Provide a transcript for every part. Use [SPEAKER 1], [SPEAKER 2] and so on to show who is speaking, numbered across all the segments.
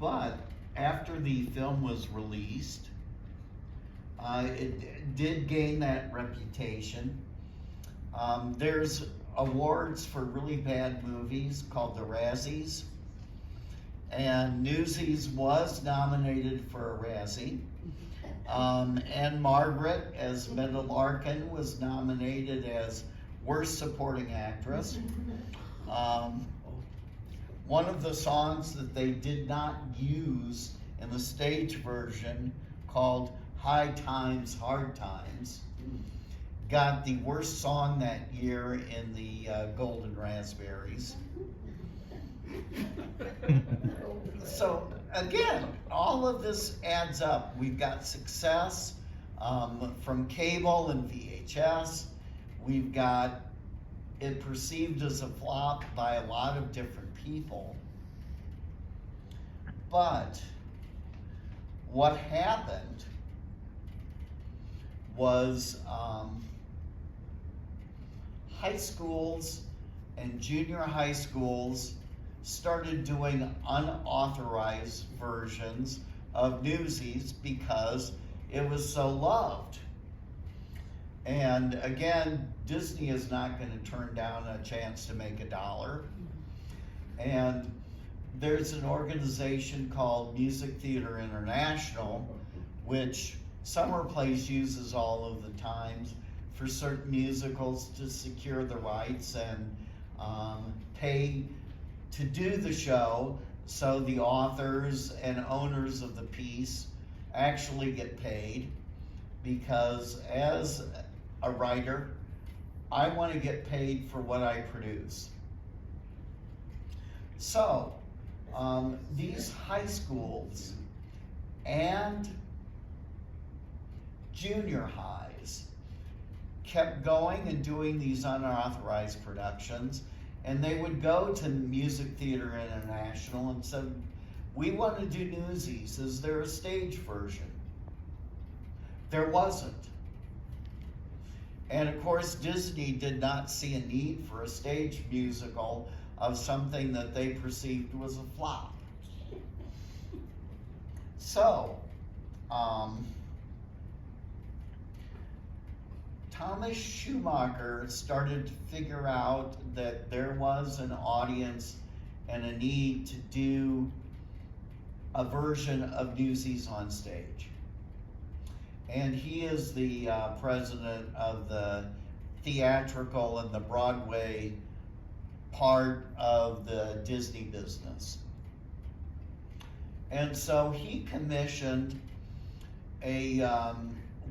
[SPEAKER 1] But after the film was released, it did gain that reputation. There's awards for really bad movies called the Razzies, and Newsies was nominated for a Razzie. And Margaret, as Meta Larkin, was nominated as Worst Supporting Actress. One of the songs that they did not use in the stage version, called High Times, Hard Times, got the worst song that year in the Golden Raspberries. So again, all of this adds up. We've got success from cable and VHS. We've got it perceived as a flop by a lot of different people. But what happened was high schools and junior high schools started doing unauthorized versions of Newsies because it was so loved. And again, Disney is not going to turn down a chance to make $1. And there's an organization called Music Theater International, which Summer Place uses all of the times for certain musicals to secure the rights and pay to do the show, so the authors and owners of the piece actually get paid, because as a writer, I want to get paid for what I produce. So these high schools and junior highs kept going and doing these unauthorized productions, and they would go to Music Theater International and said, we want to do Newsies, is there a stage version? There wasn't. And of course, Disney did not see a need for a stage musical of something that they perceived was a flop. So, Thomas Schumacher started to figure out that there was an audience and a need to do a version of Newsies on stage. And he is the president of the theatrical and the Broadway part of the Disney business. And so he commissioned a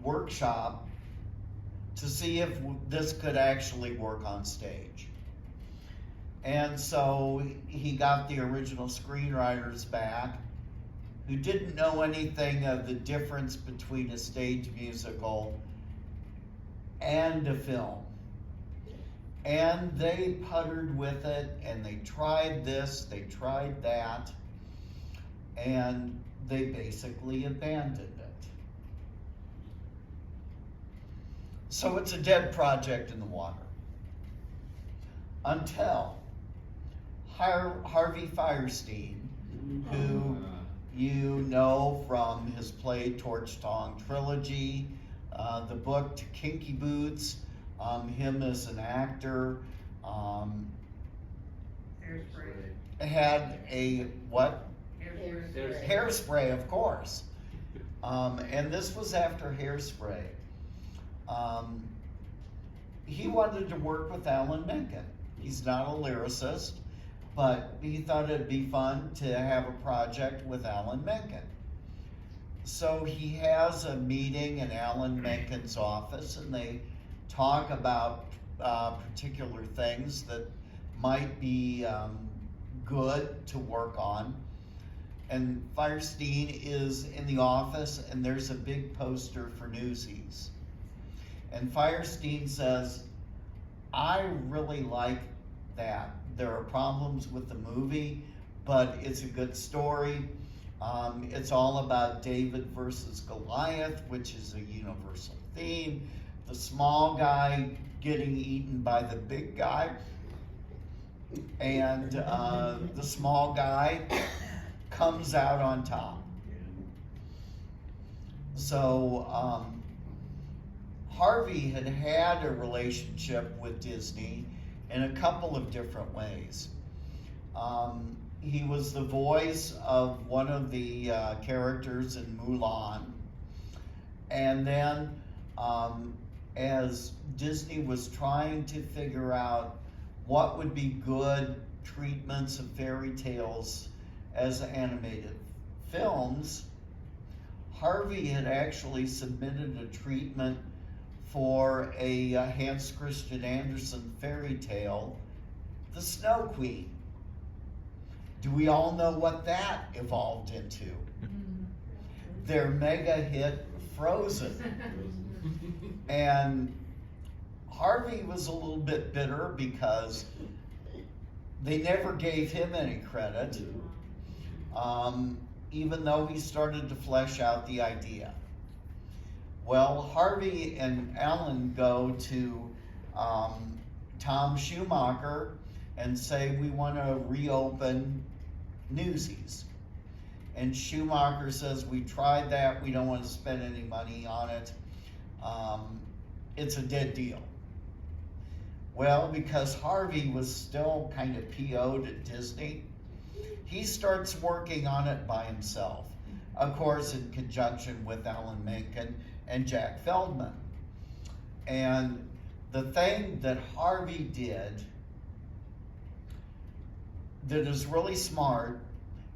[SPEAKER 1] workshop to see if this could actually work on stage. And so he got the original screenwriters back, who didn't know anything of the difference between a stage musical and a film. And they puttered with it, and they tried this, they tried that, and they basically abandoned it. So it's a dead project in the water. Until Harvey Fierstein, who you know from his play Torch Tong Trilogy, the book To Kinky Boots, him as an actor, had a what? Hairspray, of course. And this was after Hairspray. He wanted to work with Alan Menken. He's not a lyricist, but he thought it'd be fun to have a project with Alan Menken. So he has a meeting in Alan Menken's office, and they talk about particular things that might be good to work on. And Fierstein is in the office, and there's a big poster for Newsies. And Fierstein says, I really like that. There are problems with the movie, but it's a good story. It's all about David versus Goliath, which is a universal theme. The small guy getting eaten by the big guy. And the small guy comes out on top. So Harvey had a relationship with Disney in a couple of different ways. He was the voice of one of the characters in Mulan. And then as Disney was trying to figure out what would be good treatments of fairy tales as animated films, Harvey had actually submitted a treatment for a Hans Christian Andersen fairy tale, The Snow Queen. Do we all know what that evolved into? Their mega hit, Frozen. And Harvey was a little bit bitter because they never gave him any credit, even though he started to flesh out the idea. Well, Harvey and Alan go to Tom Schumacher and say, we want to reopen Newsies. And Schumacher says, we tried that, we don't want to spend any money on it. It's a dead deal. Well, because Harvey was still kind of PO'd at Disney, he starts working on it by himself. Of course, in conjunction with Alan Menken and Jack Feldman. And the thing that Harvey did that is really smart,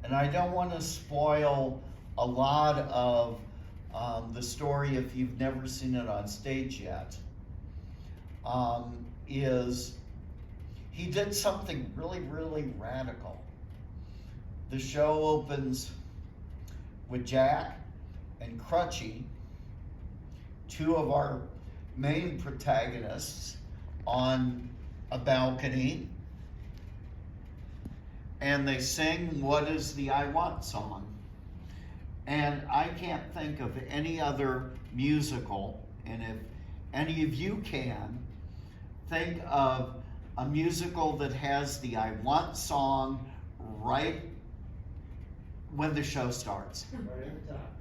[SPEAKER 1] and I don't want to spoil a lot of the story if you've never seen it on stage yet, is he did something really, really radical. The show opens with Jack and Crutchy, two of our main protagonists, on a balcony, and they sing What Is the I Want song. And I can't think of any other musical, and if any of you can, think of a musical that has the I Want song right when the show starts.
[SPEAKER 2] Right at the top,